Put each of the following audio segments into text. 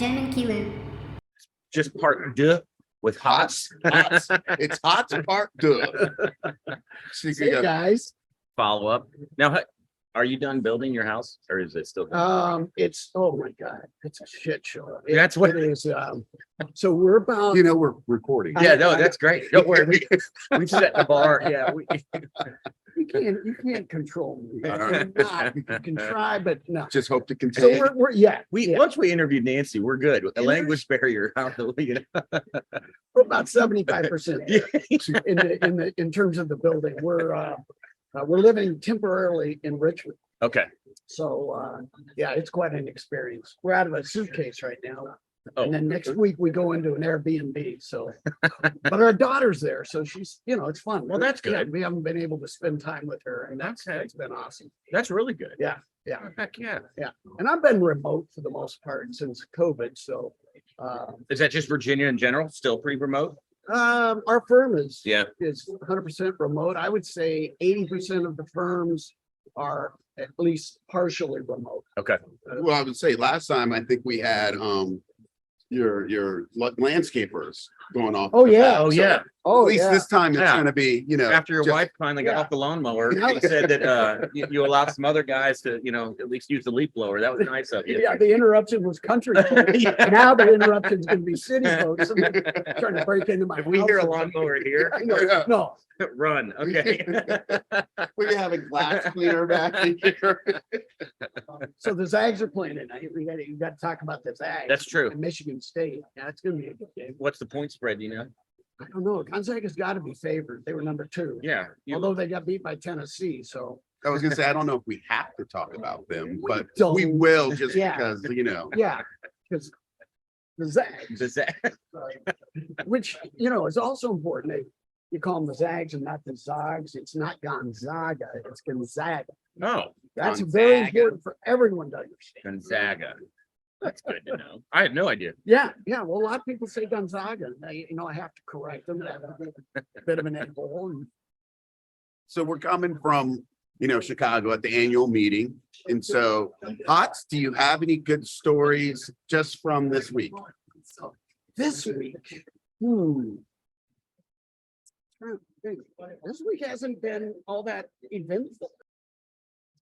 Gentleman Kiilu. Just part deux with hots. It's hot part deux. Hey guys, Follow up. Now, are you done building your house or is it still? it's, oh my God, it's a shit show. That's what- It is. So we're about, You know, we're recording. Yeah, no, that's great. Don't worry. We set the bar. Yeah. you can't control me. All right. You can try, but no. Just hope to So continue. yeah, Once we interviewed Nancy, we're good with the language barrier. Out the way, we're about 75% in terms of the building. We're living temporarily in Richmond. Okay. So, yeah, it's quite an experience. We're out of a suitcase right now. Oh. And then next week we go into an Airbnb. So, but our daughter's there. So she's, it's fun. Well, that's good. Yeah, we haven't been able to spend time with her and that's Okay. been awesome. That's really good. Yeah. Heck yeah. And I've been remote for the most part since COVID. So, Is that just Virginia in general? Still pretty remote? our firm is Yeah. 100% remote. I would say 80% of the firms are at least partially remote. Okay. Well, I would say last time, I think we had, your landscapers going off. Oh, yeah. Oh, yeah. At Oh, least yeah. this time it's Yeah. gonna be, After your just- wife finally got Yeah. off the lawnmower, you said that you allowed some other guys to, at least use the leaf blower. That was nice of you. Yeah, the interruption was country. Yeah. Now the interruption's gonna be city folks. Somebody trying to break into my. If we hear a house. lawnmower here, I know. No, run. Okay. We have a glass cleaner back here. so the Zags are playing tonight. You got to talk about the Zags. That's true. And Michigan State. Yeah, it's gonna be a good game. What's the point spread? Do you know? I don't know. Gonzaga's got to be favored. They were number 2. Yeah. Although they got beat by Tennessee, so I was gonna say, I don't know if we have to talk about them, but don't. we will just Yeah. because, yeah, because the Zags, Does that? which is also important. You call them the Zags and not the Zogs. It's not Gonzaga. It's Gonzaga. Oh, That's very Gonzaga. important for everyone to understand. Gonzaga. That's good to know. I had no idea. Yeah. Well, a lot of people say Gonzaga. And I have to correct them. I have a bit of an a-hole. So we're coming from, Chicago at the annual meeting. And so, Hots, do you have any good stories just from this week? This week, this week hasn't been all that eventful.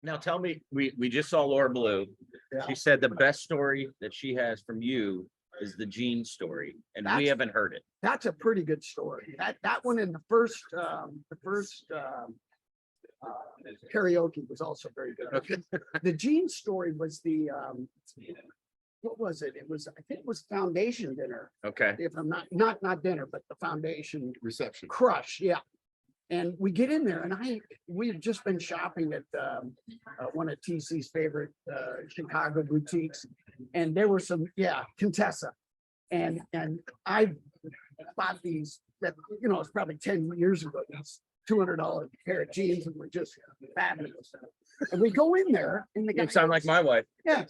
Now tell me, we just saw Laura Blue. Yeah. She said the best story that she has from you is the Gene story, and we That's- haven't heard it. That's a pretty good story. That one in the first karaoke was also very good. Okay. The Gene story was the what was it? I think it was foundation dinner. Okay. If I'm not dinner, but the foundation Reception. crush. Yeah. And we get in there and we had just been shopping at one of TC's favorite Chicago boutiques. And there were some, Contessa. And I bought these that, it's probably 10 years ago. It's $200 pair of jeans and we're just fabulous. And we go in there and the guy You sound like my wife. Yeah.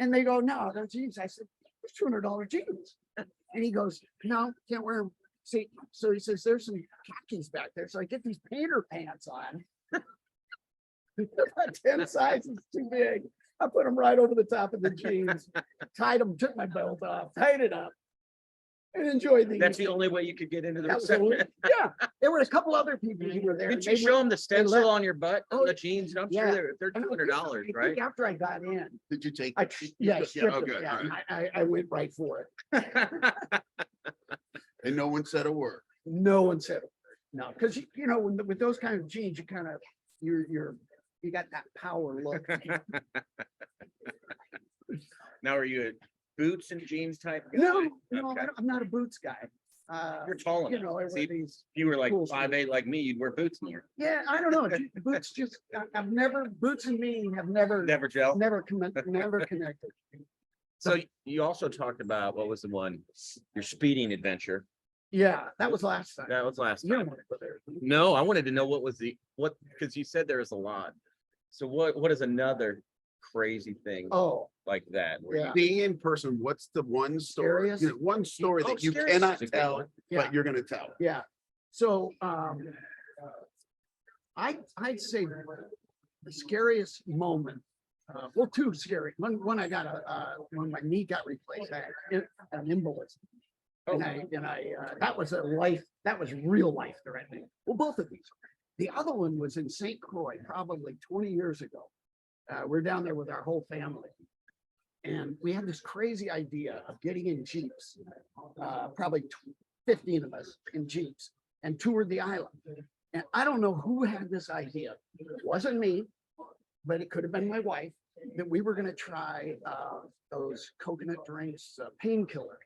And they go, no, they're jeans. I said, it's $200 jeans. And he goes, no, can't wear them. See, so he says, there's some khakis back there. So I get these painter pants on. About 10 sizes too big. I put them right over the top of the jeans, tied them, took my belt off, tied it up, and enjoyed the. That's the only way you could get into the That was the only- reception. Yeah, there were a couple other people who were there. Didn't and you they show went- them the stencil left. on your butt, Oh, the jeans? I'm yeah. sure they're and $200, I think right? After I got in, Did you take? I Yeah, stripped oh, them, good, yeah, all right. and I went right for it. And no one said a word. No one said it. No, because with those kind of jeans, you kind of you got that power look. Now, are you a boots and jeans type guy? No, Okay. I'm not a boots guy. You're tall enough. I wear See, these. If you were like cool 5'8" like me, you'd wear boots more. Yeah, I don't know. Boots just I've never boots and me have never Never gel. never connected. So you also talked about, what was the one? Your speeding adventure. Yeah, that was last time. That was last You don't time. want to go there. No, I wanted to know because you said there was a lot. So what is another crazy thing Oh, like that? where yeah. Being in person, what's the one story, Scariest? one story Oh, that you scariest cannot is a good tell, one. Yeah. but you're gonna tell? Yeah. So I'd say the scariest moment well, two scary. One I got when my knee got replaced, I had an embolism. That was that was real life threatening. Well, both of these. The other one was in St. Croix, probably 20 years ago. We're down there with our whole family. And we had this crazy idea of getting in Jeeps, probably 15 of us in Jeeps, and toured the island. And I don't know who had this idea. It wasn't me, but it could have been my wife, that we were going to try those coconut drinks, painkillers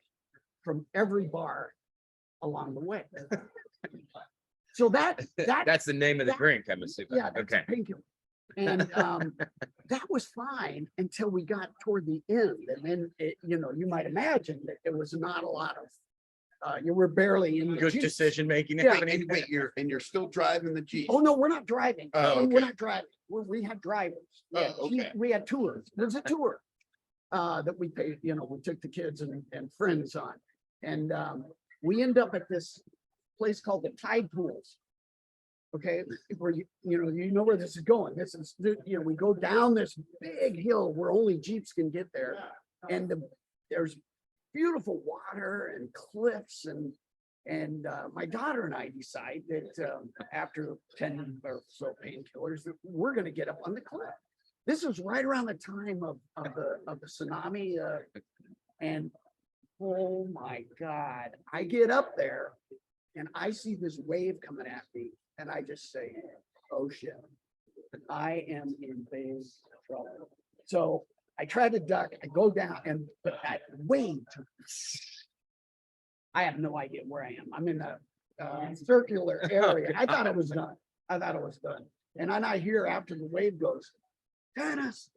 from every bar along the way. So That's the name of the drink, I'm assuming. yeah, that's Okay. a painkiller. And that was fine until we got toward the end. And then, you might imagine that there was not a lot of, you were barely in the Good Jeep. decision making. Yeah. Wait, you're still driving the Jeep? Oh, no, we're not driving. Oh, We're okay. not driving. We had drivers. Oh, okay. We had tours. There's a tour that we paid, we took the kids and friends on. And we end up at this place called the Tide Pools. Okay, where you know where this is going. This is, we go down this big hill where only Jeeps can get there. And there's beautiful water and cliffs and my daughter and I decide that after 10 or so painkillers, that we're gonna get up on the cliff. This was right around the time of the tsunami, and oh my God, I get up there and I see this wave coming at me, and I just say, oh shit, I am in big trouble. So I try to duck, I go down, but that wave, I have no idea where I am. I'm in a circular area. I thought it was done. And then I hear after the wave goes, Dennis.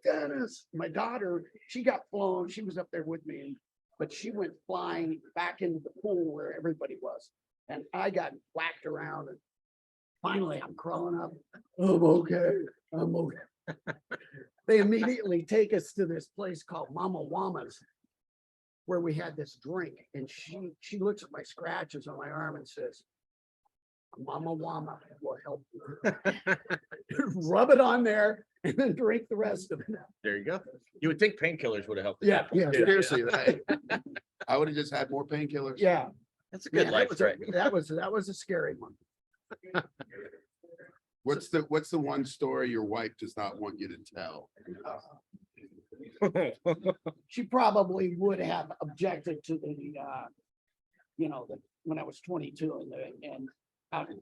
My daughter, she got flown. She was up there with me, but she went flying back into the pool where everybody was. And I got whacked around, and finally I'm crawling up. I'm okay. They immediately take us to this place called Mama Wama's, where we had this drink. And she looks at my scratches on my arm and says, Mama Wama will help you. Rub it on there and then drink the rest of it. There you go. You would think painkillers would have helped. Yeah. Seriously, I would have just had more painkillers. Yeah. That's a good Man, life that threat. was a scary one. What's the one story your wife does not want you to tell? She probably would have objected to when I was 22 and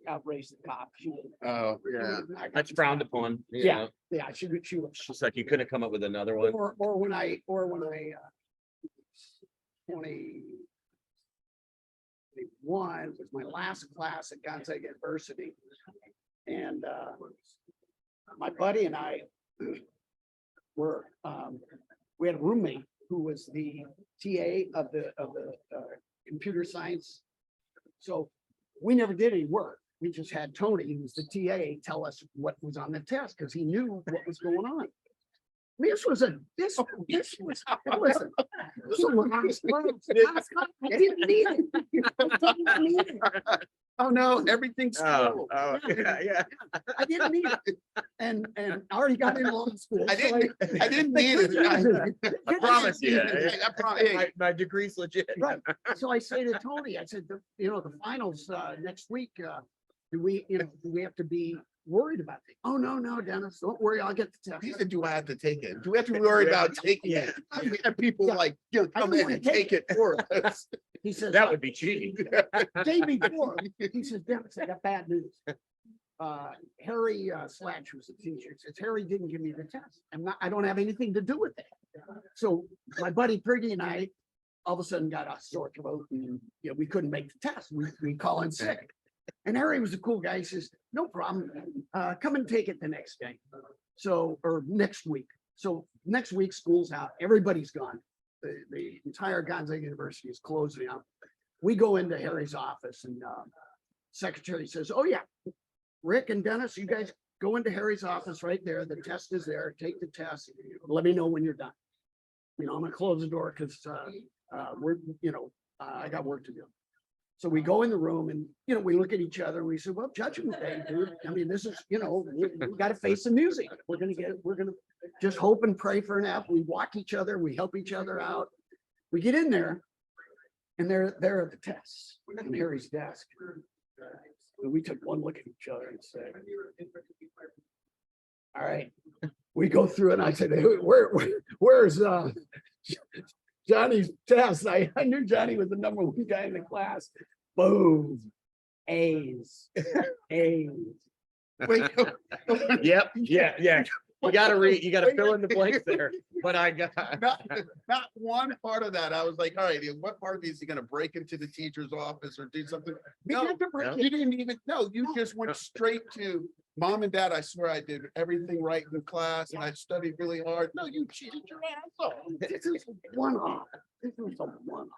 outraised the cop. She would. Oh, yeah. That's frowned upon. you Yeah. know. Yeah, she would. It's like you couldn't come up with another one. Or when I 21 was my last class at Gonzaga University. And my buddy and I were, we had a roommate who was the TA of the computer science. So we never did any work. We just had Tony, who was the TA, tell us what was on the test because he knew what was going on. This was listen, this was I didn't need it. Oh, no, everything's cool. Yeah. I didn't need it. And I already got in law school. I so didn't need it. I promise you. I promise. My degree's legit. Right. So I say to Tony, I said, the finals next week, do we have to be worried about it? Oh, no, Dennis, don't worry, I'll get the test. He said, do I have to take it? Do we have to be worried about taking it? We have people Yeah. come in and take it for us. He says, That would be cheating. day before, he says, Dennis, I got bad news. Harry Slatch was the teacher. Says Harry didn't give me the test. I don't have anything to do with it. So my buddy Priggy and I all of a sudden got a sore throat, and we couldn't make the test. We call in sick. And Harry was a cool guy. He says, no problem. Come and take it the next day. Or next week. So next week, school's out. Everybody's gone. The entire Gonzaga University is closing up. We go into Harry's office, and secretary says, oh yeah, Rick and Dennis, you guys go into Harry's office right there. The test is there. Take the test. Let me know when you're done. I'm gonna close the door because I got work to do. So we go in the room and, we look at each other and we said, well, judgment day, dude. I mean, this is, we got to face the music. We're going to just hope and pray for an F. We walk each other, we help each other out. We get in there and there are the tests on Harry's desk. And we took one look at each other and said, all right, we go through it. And I said, hey, where's Johnny's test? I knew Johnny was the number one guy in the class. Boom. A's. A's. Wait, Yep, yeah. You gotta fill in the blanks there, but I got. not one part of that. I was like, all right, what part of it is he gonna break into the teacher's office or do something? No, you didn't even know. You just went straight to mom and dad. I swear I did everything right in the class and I studied really hard. No, you cheated your ass off. This is one-off. This was a one-off.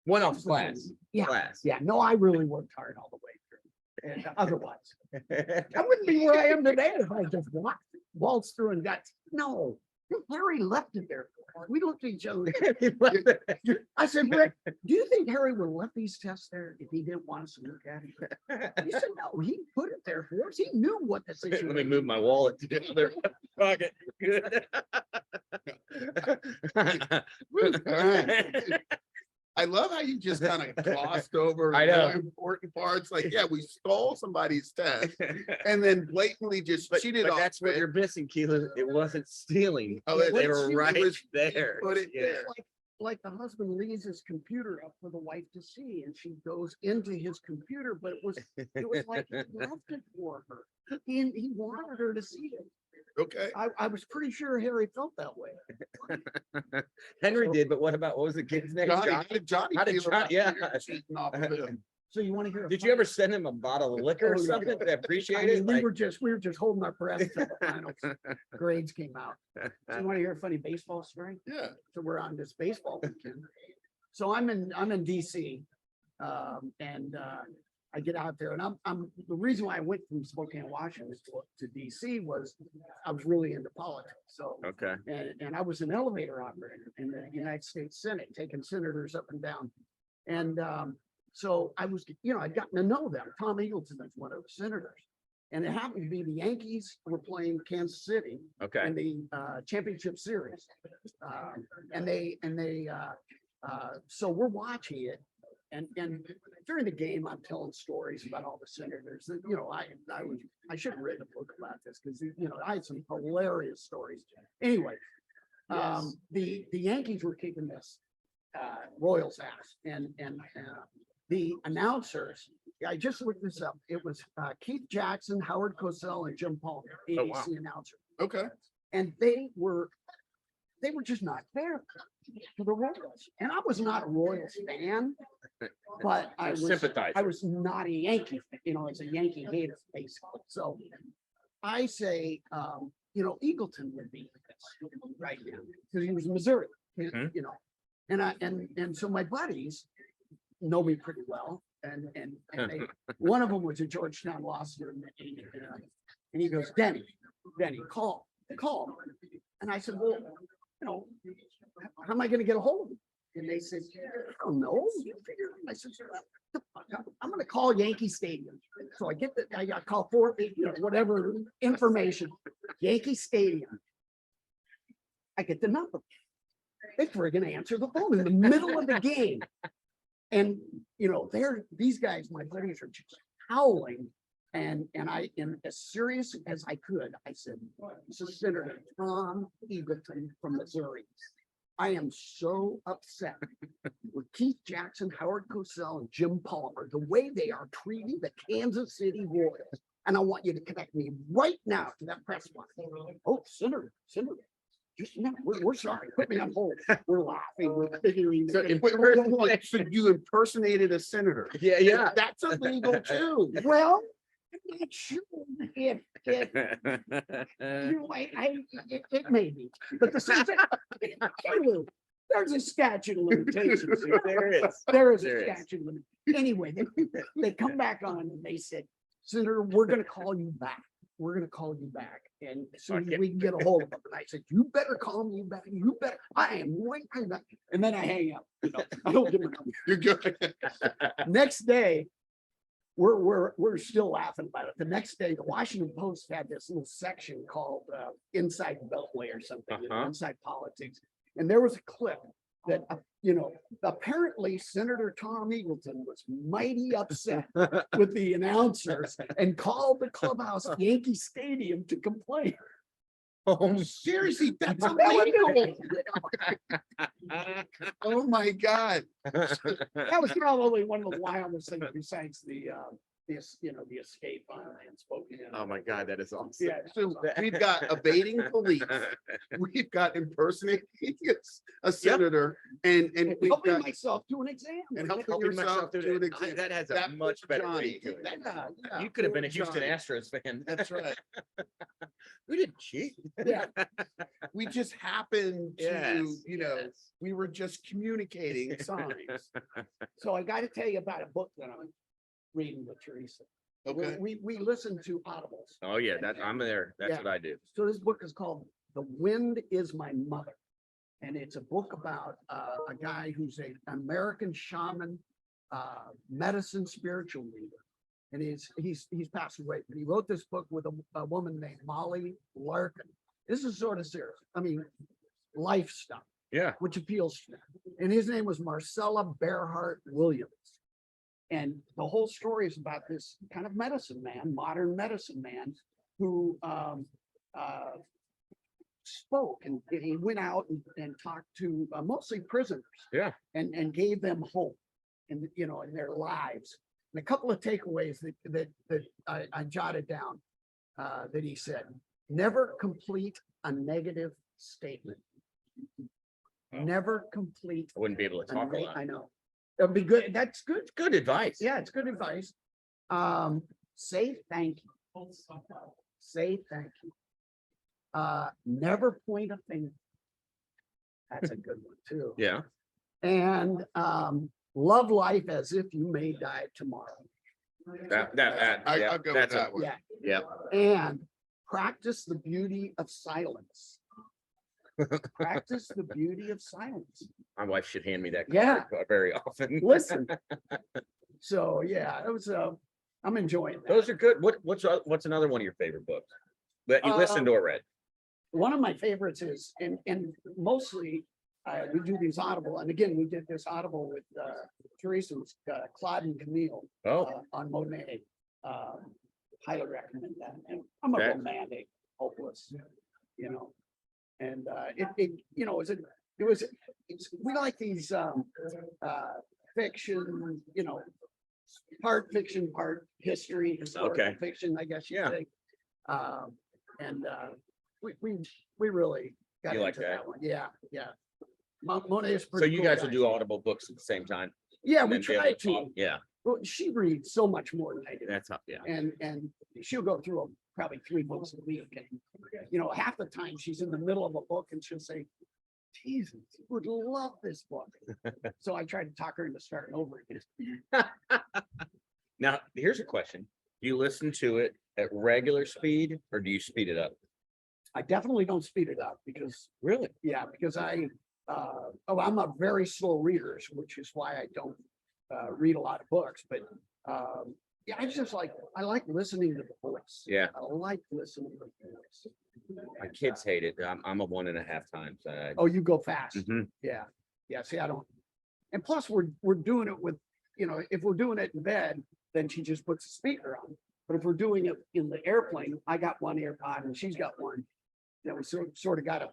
One-off class. Yeah. Class. Yeah, no, I really worked hard all the way through. And otherwise, I wouldn't be where I am today if I just waltzed through and got, no, Harry left it there. We looked at each other. I said, Rick, do you think Harry would have left these tests there if he didn't want us to look at it? He said, no, he put it there for us. He knew what the situation Let me move my wallet to the other pocket. I love how you just kind of glossed over I know. the important parts. Like, yeah, we stole somebody's test and then blatantly just cheated But off. that's what it. you're missing, Kiilu. It wasn't stealing. Oh, it They was- were it right was- there. put it Yeah. there. like the husband leaves his computer up for the wife to see and she goes into his computer, but it was like he left it for her. He wanted her to see it. Okay. I was pretty sure Harry felt that way. Henry did, but what was the kid's name? Johnny, Johnny? how did Johnny How did feel Johnny- about yeah. you cheating off of him? So you want to hear? a Did fun- you ever send him a bottle of liquor or Oh, no. something to I appreciate mean, it? we Like- were just holding our breath till the finals grades came out. So you want to hear a funny baseball story? Yeah. So we're on this baseball weekend. So I'm in DC. And I get out there and I'm the reason why I went from Spokane, Washington to DC was I was really into politics. So Okay. and I was an elevator operator in the United States Senate, taking senators up and down. And so I was, I'd gotten to know them. Tom Eagleton is one of the senators. And it happened to be the Yankees were playing Kansas City Okay. in the championship series. So we're watching it. And during the game, I'm telling stories about all the senators that, I should have written a book about this because, I had some hilarious stories. Anyway, the Yankees were kicking this Royals ass and the announcers, I just looked this up. It was Keith Jackson, Howard Cosell, and Jim Palmer, ABC Oh, wow. announcer. Okay. And they were just not fair to the Royals. And I was not a Royals fan, but I Sympathizer. was not a Yankee, as a Yankee hater, basically. So I say, Eagleton would be right now because he was in Missouri, Mhm. and so my buddies know me pretty well. And one of them was a Georgetown law student. And he goes, Denny, call. And I said, well, how am I going to get a hold of him? And they said, I don't know. You figure it out. I said, I'm going to call Yankee Stadium. So I got call for whatever information, Yankee Stadium. I get the number. They friggin' answer the phone in the middle of the game. And, these guys, my buddies are just howling. And I am as serious as I could. I said, this is Senator Tom Eagleton from Missouri. I am so upset with Keith Jackson, Howard Cosell, and Jim Palmer, the way they are treating the Kansas City Royals. And I want you to connect me right now to that press box. Oh, Senator. Just no, we're sorry. Put me on hold. We're laughing. We're figuring. So Wait, hold on. So you impersonated a senator. Yeah. That's illegal too. Well, I'm not sure if it may be, but the thing is, there's a statute of limitations. There is. There is There a is. statute of limitations. Anyway, they come back on and they said, Senator, we're going to call you back. We're going to call you back. And as soon as we can get a hold of him, and I said, you better call me back, I am right back. And then I hang up, I don't give a number. You're good. Next day, we're still laughing about it. The next day, the Washington Post had this little section called Inside Beltway or something, Inside Politics. And there was a clip that, apparently Senator Tom Eagleton was mighty upset with the announcers and called the clubhouse Yankee Stadium to complain. Oh, seriously, that's illegal. Oh, my God. That was probably one of the wildest things besides the escape on Spokane. Oh my God, that is awesome. Yeah, So we've got evading police, we've got impersonating a senator, and we've helping got myself to an exam. and helping Helping yourself myself to do an that. exam. That has a That much poor better Johnny. beat to it. Yeah, You could have been a poor Houston Johnny. Astros fan. That's right. We didn't cheat. yeah. We just happened to, Yes, yes. we were just communicating signs. So I got to tell you about a book that I'm reading with Teresa. Okay. We listen to audibles. Oh, yeah, I'm there. That's Yeah. what I do. So this book is called The Wind Is My Mother. And it's a book about a guy who's an American shaman, medicine spiritual leader. And he's passed away, but he wrote this book with a woman named Molly Larkin. This is sort of serious. I mean, life stuff, Yeah. which appeals to me. And his name was Marcella Bearhart Williams. And the whole story is about this kind of medicine man, modern medicine man, who spoke and he went out and talked to mostly prisoners. Yeah. And gave them hope in their lives. And a couple of takeaways that I jotted down that he said: never complete a negative statement. Oh. Never complete. I wouldn't be able to talk a lot. I know. That'd be good. That's good. Good advice. Yeah, it's good advice. Say thank you. Say thank you. Never point a finger. That's a good one too. Yeah. And love life as if you may die tomorrow. I'll go with that's that one. Yeah. Yeah. And practice the beauty of silence. Practice the beauty of silence. My wife should hand me that Yeah. card very often. Listen. So yeah, it was I'm enjoying that. Those are good. What's another one of your favorite books that you listened or read? One of my favorites is, and mostly we do these Audible, and again, we did this Audible with Teresa's Claude and Camille on Monet. Highly recommend that. And I'm a Okay. romantic, hopeless, and we like these fiction, part fiction, part history, historical Okay. fiction, I guess you'd Yeah. say. And we really got You like into that that? one. Yeah, yeah. Monet is So pretty. you cool guys will guy. do Audible books at the same time? Yeah, and we then be able try talk? to. Yeah, Well, she reads so much more than I do. that's how, yeah. And she'll go through probably 3 books a week. And, half the time she's in the middle of a book and she'll say, Jesus, would love this book. So I try to talk her into starting over again. Now, here's a question. Do you listen to it at regular speed or do you speed it up? I definitely don't speed it up because, Really? because I'm a very slow reader, which is why I don't read a lot of books, but yeah, I like listening to the voice. Yeah. I like listening to the voice. My kids hate it. I'm a 1.5 times. Oh, you go fast. Mhm. Yeah. Yeah. See, I don't. And plus we're doing it with, if we're doing it in bed, then she just puts the speaker on. But if we're doing it in the airplane, I got one AirPod and she's got one. We sort of got to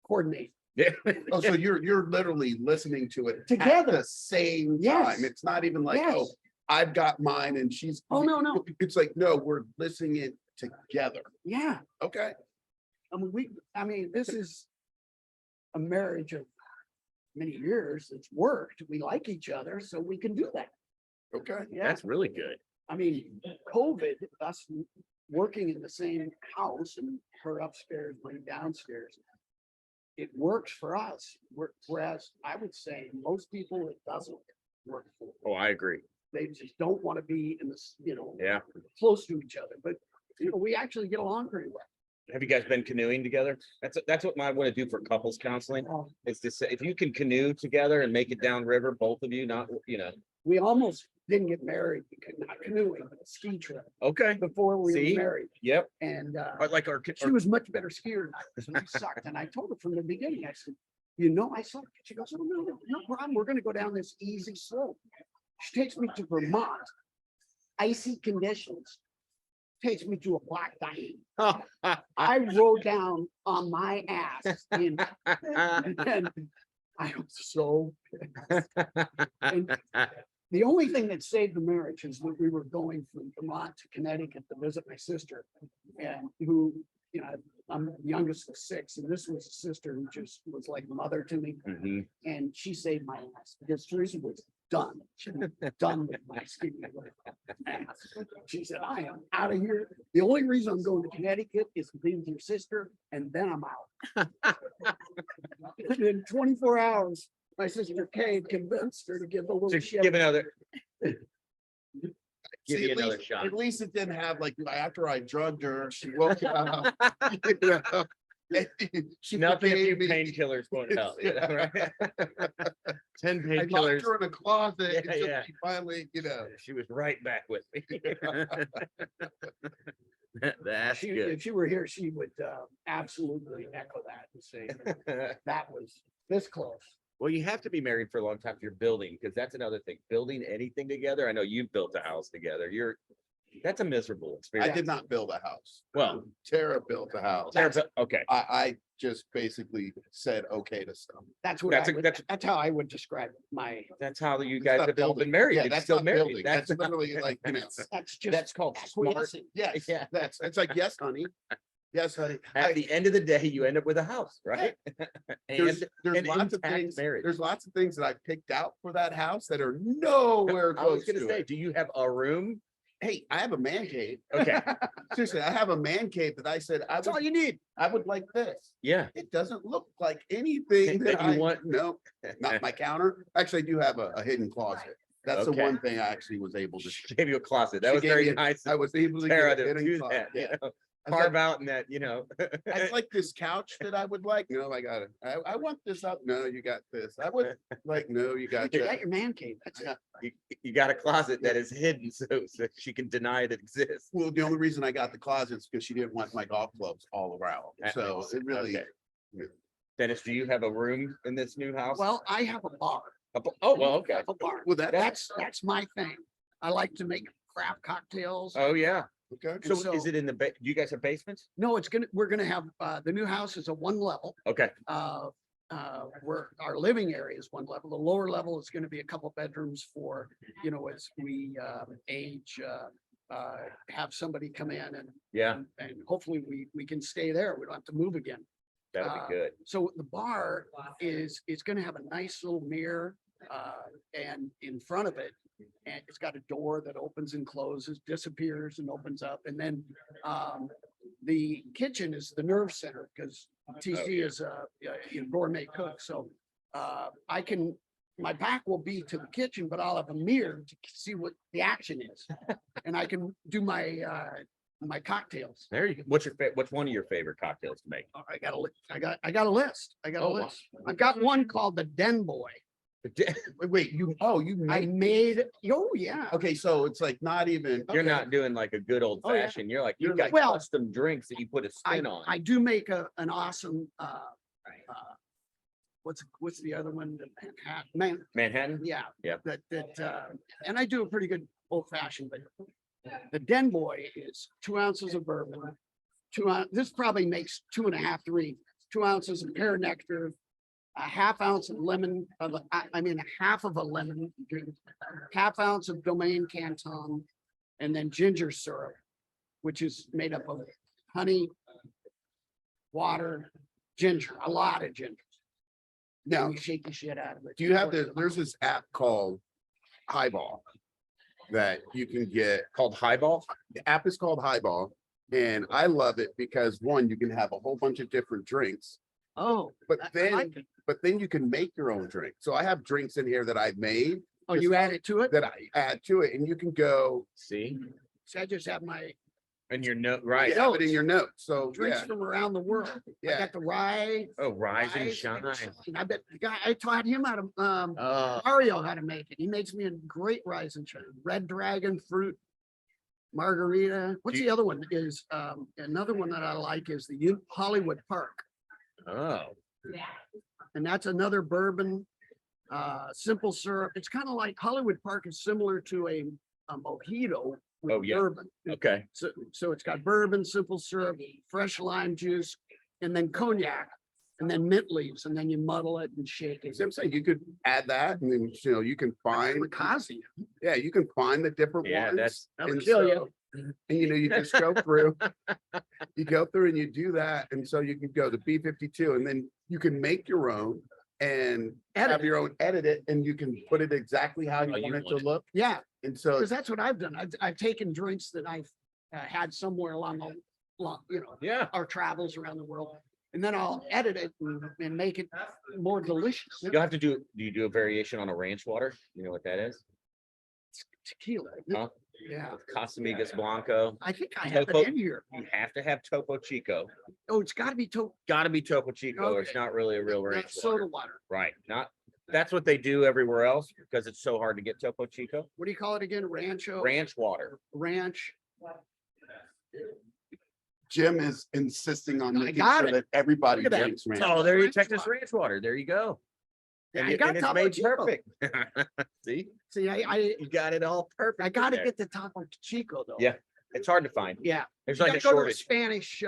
coordinate Yeah. Oh, so you're literally listening to it Together. at the same Yes. time. It's not even like, Yes. oh, I've got mine and she's. Oh, no. It's like, no, we're listening it together. Yeah. Okay. I mean, this is a marriage of many years. It's worked. We like each other, so we can do that. Okay. Yeah. That's really good. I mean, COVID, us working in the same house and her upstairs, mine downstairs, it works for us. Whereas I would say most people, it doesn't work for. Oh, I agree. They just don't want to be in this, Yeah. close to each other. But we actually get along pretty well. Have you guys been canoeing together? That's what I want to do for couples counseling. Is to say, if you can canoe together and make it downriver, both of you, not, We almost didn't get married because not canoeing, but a ski trip okay. before we See? were married. Yep. And Like our, she was much better skier than I was, and I sucked. And I told her from the beginning, I said, I suck. She goes, oh, no problem. We're gonna go down this easy slope. She takes me to Vermont, icy conditions. Takes me to a black diamond. I rode down on my ass and I was so pissed. And the only thing that saved the marriage is that we were going from Vermont to Connecticut to visit my sister, and who, I'm the youngest of 6, and this was a sister who just was like mother to me. Mhm. And she saved my ass because Teresa was done. She was done with my skiing. She said, I am out of here. The only reason I'm going to Connecticut is to be with your sister, and then I'm out. And in 24 hours, my sister Kay convinced her to give a little Just shit. give another. Give See, you at another least- shot. At least it didn't have like, after I drugged her, she woke up. you know, and she Nothing, a few forgave me. painkillers won't help. Right? 10 I locked painkillers. her in a closet Yeah, until yeah. she finally, She was right back with me. That's She, good. if she were here, she would absolutely echo that and say that was this close. Well, you have to be married for a long time if you're building, because that's another thing. Building anything together. I know you've built a house together. That's a miserable I experience. did not build a house. Well, Tara built a house. okay. I just basically said okay to stuff. That's what That's I a- would, that's- that's how I would describe my, That's how you It's guys not have all been building. married. Yeah, It's that's still not married. building. That's literally like, that's just. That's called smart. acquiescing. yes, Yeah. it's like, yes, honey. Yes, honey. At the end of the day, you end up with a house, right? There's, And there's an lots of intact things, marriage. there's lots of things that I picked out for that house that are nowhere I was close gonna to say, it. do you have a room? Hey, I have a man cave. Okay. Seriously, I have a man cave that I said That's all you need. I would like this. Yeah. It doesn't look like anything That that you I want. no, not my counter. Actually, I do have a hidden closet. That's the Okay. one thing I actually was able to. She gave you a closet. That She was gave very me a- nice. I was able to Tara get a to hidden do closet. that, Yeah. you know, I was carve like, out in that, you know. I like this couch that I would like. No, I got it. I want this up. No, you got this. I would like, no, you got You that. got your man cave. That's Yeah. You got a closet that is hidden so she can deny it exists. Well, the only reason I got the closet is because she didn't want my golf clubs all around. So it really, Okay. Dennis, do you have a room in this new house? Well, I have a bar. Oh, well, okay. A bar. well, That's my thing. I like to make craft cocktails. Oh, yeah. okay. So so- is it in the, do you guys have basements? No, we're gonna have, the new house is a 1 level. Okay. Where our living area is 1 level. The lower level is gonna be a couple bedrooms for, as we age, have somebody come in Yeah, and hopefully we can stay there. We don't have to move again. that'll be good. So the bar is gonna have a nice little mirror, and in front of it, and it's got a door that opens and closes, disappears and opens up, and then, the kitchen is the nerve center, because TC is a gourmet cook, so, my back will be to the kitchen, but I'll have a mirror to see what the action is. And I can do my cocktails. There you go. What's one of your favorite cocktails to make? I got a list. I got a list. Oh, wow. I've got one called the Den Boy. Wait, you I made, oh, yeah. okay, so it's like not even. You're okay. not doing like a good old Oh, yeah. fashioned. You're You're got like- custom drinks that you put a spin on. I do make an awesome, what's the other one? Manhattan? Yeah. Yep. And I do a pretty good old fashioned, but the Den Boy is 2 ounces of bourbon, this probably makes 2.5, 3, 2 ounces of pear nectar, a half ounce of lemon, a half of a lemon, half ounce of Domaine Canton, and then ginger syrup, which is made up of honey, water, ginger, a lot of ginger. Now, You shake the shit out of it. do you have there's this app called Highball that you can get. Called Highball? The app is called Highball. And I love it because one, you can have a whole bunch of different drinks, Oh, but I then, like it. but then you can make your own drink. So I have drinks in here that I've made Oh, you add it to it? that I add to it, and you can go. See? So I just have my And your note, right? You have it in your notes. So, Drinks yeah, from around the world. I yeah. got the rye. Oh, rise and Rise shine. I bet the guy, I taught him how to, Oh, Mario how to make it. He makes me a great rise and shine. Red dragon fruit. Margarita. What's Do the other one? Is, another one that I like is the Hollywood Park. oh, And that's another bourbon, simple syrup. It's kind of like Hollywood Park is similar to a mojito with Oh, yeah. bourbon. okay. So it's got bourbon, simple syrup, fresh lime juice, and then cognac, and then mint leaves, and then you muddle it and shake it. See what I'm saying? You could add that and then, you can find, Ricazzi. yeah, you can find the different Yeah, ones. that's- That'll And kill so- you. And you just go through, you go through and you do that. And so you can go to B52 and then you can make your own and Edit have it. your own, edit it, and you can put it exactly how you How you want it want to it. look. Yeah, And so, because that's what I've done. I've taken drinks that I've had somewhere along Yeah. our travels around the world. And then I'll edit it and make it more delicious. You'll have to do you do a variation on a ranch water? You know what that is? Tequila. Huh? Yeah, With Casamigos Blanco. I think I have Topo- it in here. You have to have Topo Chico. Oh, it's gotta be Gotta be Topo Chico, or it's Okay. not really a real not ranch soda water. water. Right, not, that's what they do everywhere else because it's so hard to get Topo Chico. What do you call it again? Rancho? Ranch water. Ranch. Jim is insisting on I making got sure it. that everybody Look at that. drinks ranch. Oh, there you Ranch Texas water. ranch water. There you go. And I it- got and it's Topo made Chico. perfect. See, See, I you got it all perfect. I gotta there. get the Topo Chico though. Yeah. It's hard to find. Yeah. There's You like a gotta go to shortage. Spanish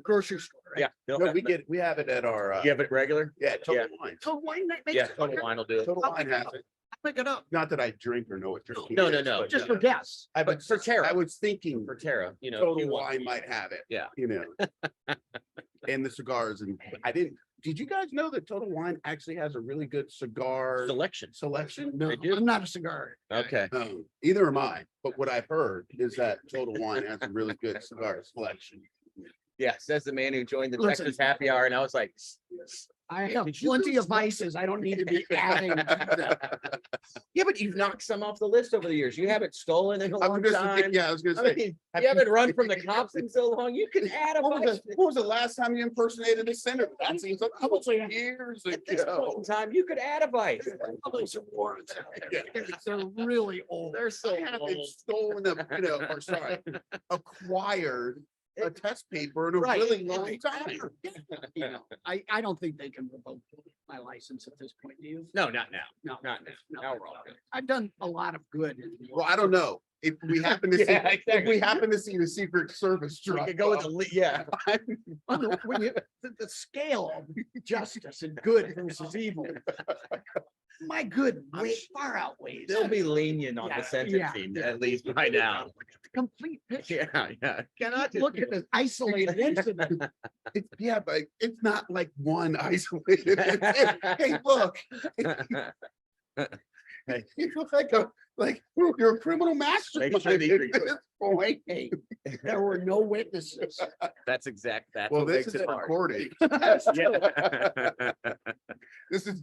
grocery store, right? Yeah. they'll No, have we that. we have it at our, You have it regular? yeah, Total Yeah. Wine. Total Wine that makes Yeah, it. Total Wine will do it. Total I'll Wine pick it has up. it. Pick it up. Not that I drink or know what drinking No, is, no. but, Just for guests. I But was, for Tara. I was thinking For Tara, you know. Total you want- Wine might have it. Yeah. You know. And the cigars, and did you guys know that Total Wine actually has a really good cigar Selection. selection? No, They do. I'm not a cigar. Okay. Either am I, but what I've heard is that Total Wine has a really good cigar selection. Yeah, says the man who joined the Listen. Texas happy hour, and I was like, I have Did you plenty go of vices. I don't need to be adding. to them. yeah, but you've knocked some off the list over the years. You haven't stolen in a I long was just time. thinking, yeah, I was gonna I say, mean, have you haven't you- run from the cops in so long. You can add a what bunch. was the last time you impersonated a senator? That seems like a couple of years At this point ago. in time, you could add a vice. Probably some warrants out there. Yeah. They're really old. They're so I haven't old. stolen or sorry, acquired a test paper in a Right, really long right. time. You know, I don't think they can revoke my license at this point, do you? No, not now. No, Not now. no. Now we're all good. I've done a lot of good. Well, I don't know. If we happen to see, Yeah, if exactly. we happen to see the Secret Service We drop could go with off, the, yeah. When you, the scale of justice and good versus evil. My good way far outweighs. They'll be lenient on Yeah, the sentencing, yeah. at least by now. Complete picture. Yeah. Cannot look at an isolated incident. yeah, but it's not like one isolated. Hey, look, you're you're a criminal mastermind. sure these at are- this point. Hey, there were no witnesses. That's exact. That's Well, what this makes is it a hard. recording. Yeah. This is.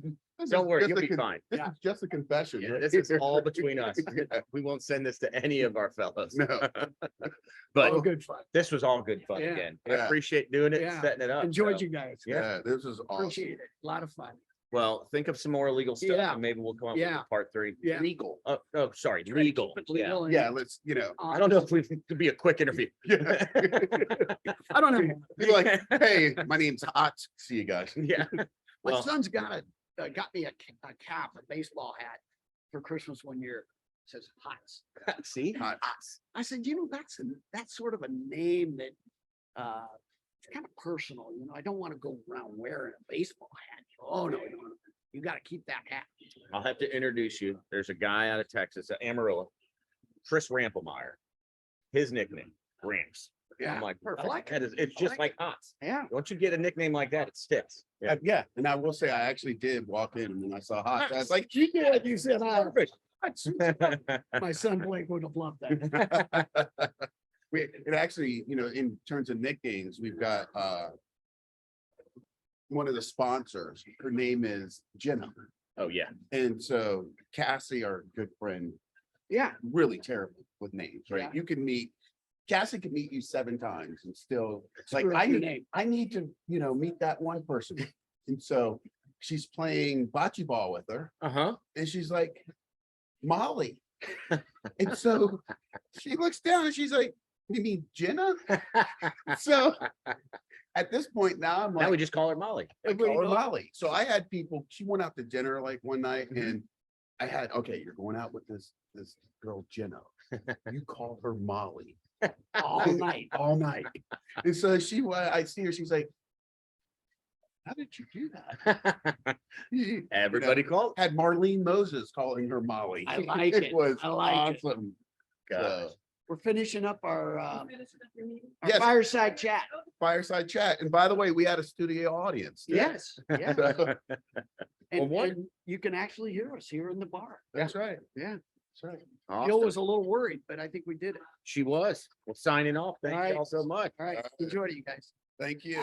Don't worry, just you'll a be con- fine. This is just a confession. Yeah, right this is here. all between us. Yeah, We won't send this to any of our fellows. No. But All good fun. this was all good fun Yeah. again. I Yeah. appreciate doing it, and Yeah. setting it up. Enjoyed so. you guys. Yeah, this is awesome. Appreciate it. A lot of fun. Well, think of some more illegal stuff Yeah. and maybe we'll come up with Yeah. a part 3. Yeah. Legal. Oh, sorry, legal. Keep it Yeah. legal and Yeah, let's, I don't know if we could be a quick interview. Yeah. I don't know. Be like, hey, my name's Hot. See you guys. Yeah. My Well- son's got me a cap, a baseball hat for Christmas one year. It says Hots. See? Hot. I said, that's sort of a name that it's kind of personal. You know, I don't want to go around wearing a baseball hat. Oh no, you got to keep that hat. I'll have to introduce you. There's a guy out of Texas, Amarillo, Chris Rampelmeyer. His nickname, Ramps. Yeah, I'm like, I perfect. like That is, it's just like Hots. yeah. Once you get a nickname like that, it sticks. Yeah. Yeah, and I will say, I actually did walk in and when I saw Hot, I was like, You did. You said, Perfect. my son Blake would have loved that. it actually, in terms of nicknames, we've got one of the sponsors, her name is Jenna. Oh, yeah. And so Cassie, our good friend, Yeah, really terrible with names, right? Yeah. You can meet Cassie could meet you 7 times and still, like, Screw up I your need, name. I need to, meet that one person. And so she's playing bocce ball with her Uh-huh. and she's like, Molly. And so she looks down and she's like, you mean Jenna? So at this point now I'm Now like, we just call her Molly. I call her Molly. So I had people, she went out to dinner like one night Mhm. and I had, okay, you're going out with this girl Jenna. You call her Molly All night. all night. And so I see her, she's like, how did you do that? Everybody called. Had Marlene Moses calling her Molly. I like it. was I like it. awesome. Gosh. So, We're finishing up our Yes. fireside chat. Fireside chat. And by the way, we had a studio audience. today. Yes, yeah. So, And, what- and you can actually hear us here in the bar. That's right. Yeah. That's right. Jill Awesome. was a little worried, but I think we did it. She was. Well, signing off. Thank All right. you all so much. All right, enjoy it, you guys. Thank you.